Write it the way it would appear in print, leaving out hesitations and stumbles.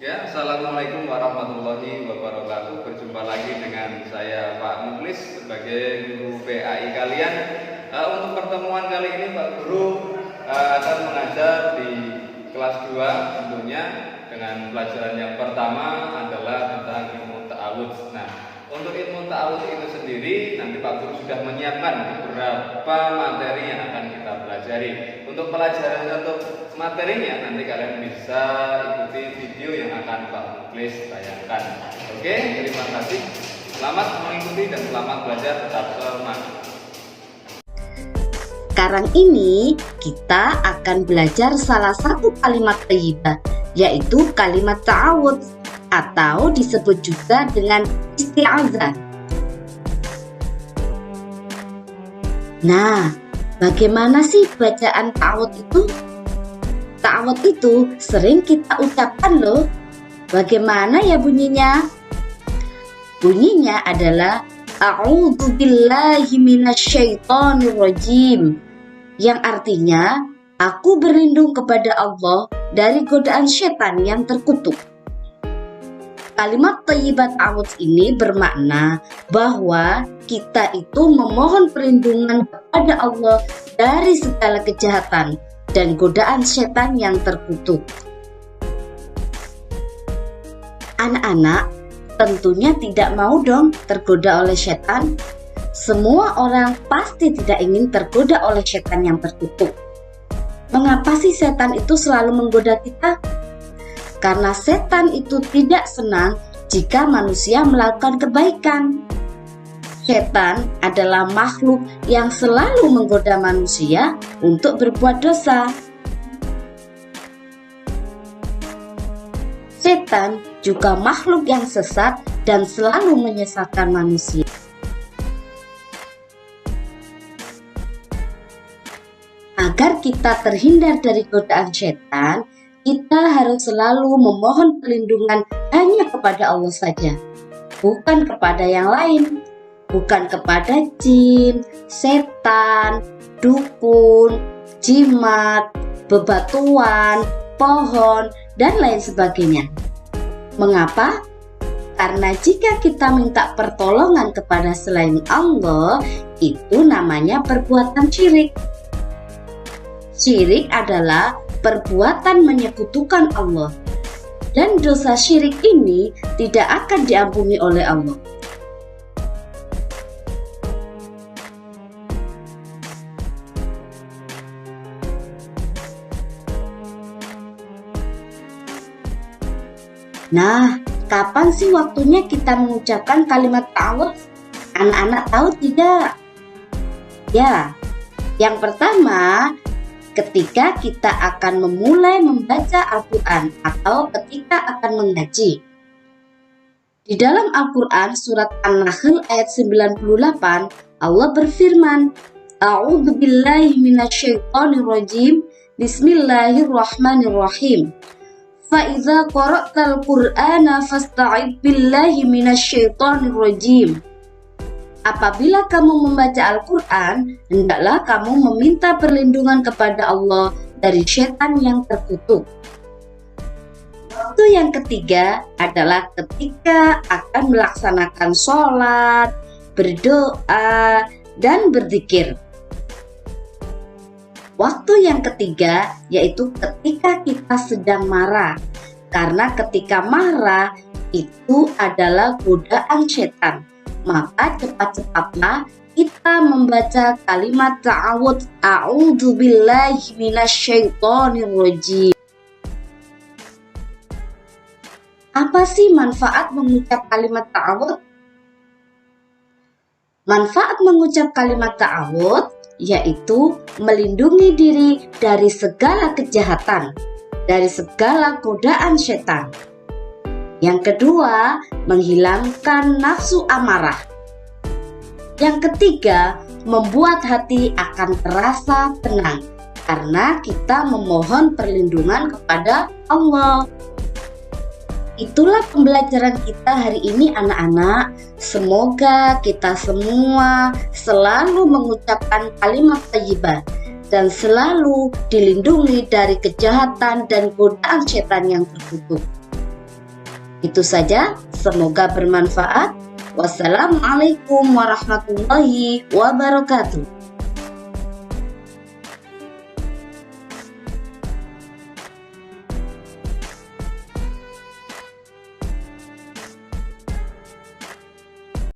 Ya, Assalamualaikum warahmatullahi wabarakatuh. Berjumpa lagi dengan saya Pak Muklis sebagai guru PAI kalian. Untuk pertemuan kali ini Pak Guru akan mengajar di kelas 2 tentunya dengan pelajaran yang pertama adalah tentang ilmu ta'awudz. Nah, untuk ilmu ta'awudz itu sendiri nanti Pak Guru sudah menyiapkan beberapa materi yang akan kita pelajari. Untuk pelajaran untuk materinya nanti kalian bisa ikuti video yang akan Pak Muklis tayangkan. Oke, terima kasih. Selamat mengikuti dan selamat belajar, tetap semangat. Sekarang ini kita akan belajar salah satu kalimat thayyibah, yaitu kalimat ta'awudz atau disebut juga dengan isti'adzah. Nah, bagaimana sih bacaan ta'awudz itu? Ta'awudz itu sering kita ucapkan loh. Bagaimana ya bunyinya? Bunyinya adalah A'udzu billahi minasyaitonir rajim, yang artinya aku berlindung kepada Allah dari godaan setan yang terkutuk. Kalimat thayyibat ta'awudz ini bermakna bahwa kita itu memohon perlindungan kepada Allah dari segala kejahatan dan godaan setan yang terkutuk. Anak-anak tentunya tidak mau dong tergoda oleh setan. Semua orang pasti tidak ingin tergoda oleh setan yang terkutuk. Mengapa sih setan itu selalu menggoda kita? Karena setan itu tidak senang jika manusia melakukan kebaikan. Setan adalah makhluk yang selalu menggoda manusia untuk berbuat dosa. Setan juga makhluk yang sesat dan selalu menyesatkan manusia. Agar kita terhindar dari godaan setan, kita harus selalu memohon perlindungan hanya kepada Allah saja, bukan kepada yang lain. Bukan kepada jin, setan, dukun, jimat, bebatuan, pohon, dan lain sebagainya. Mengapa? Karena jika kita minta pertolongan kepada selain Allah, itu namanya perbuatan syirik. Syirik adalah perbuatan menyekutukan Allah, dan dosa syirik ini tidak akan diampuni oleh Allah. Nah, kapan sih waktunya kita mengucapkan kalimat ta'awudz? Anak-anak tahu tidak? Ya, yang pertama, ketika kita akan memulai membaca Al-Quran atau ketika akan mengaji. Di dalam Al-Quran surat An-Nahl ayat 98, Allah berfirman, A'udzu billahi minasyaitonir rajim, Bismillahirrahmanirrahim. Fa'idza qara'tal Qur'ana fasta'idz billahi minasyaitonir rajim. Apabila kamu membaca Al-Quran, hendaklah kamu meminta perlindungan kepada Allah dari setan yang terkutuk. Waktu yang ketiga adalah ketika akan melaksanakan sholat, berdoa, dan berzikir. Waktu yang ketiga yaitu ketika kita sedang marah, karena ketika marah itu adalah godaan setan. Maka cepat-cepatlah kita membaca kalimat ta'awudz, A'udzu billahi minasyaitonir rajim. Apa sih manfaat mengucap kalimat ta'awudz? Manfaat mengucap kalimat ta'awudz yaitu melindungi diri dari segala kejahatan, dari segala godaan setan. Yang kedua, menghilangkan nafsu amarah. Yang ketiga, membuat hati akan terasa tenang karena kita memohon perlindungan kepada Allah. Itulah pembelajaran kita hari ini anak-anak. Semoga kita semua selalu mengucapkan kalimat thayyibah dan selalu dilindungi dari kejahatan dan godaan setan yang terkutuk. Itu saja, semoga bermanfaat. Wassalamualaikum warahmatullahi wabarakatuh.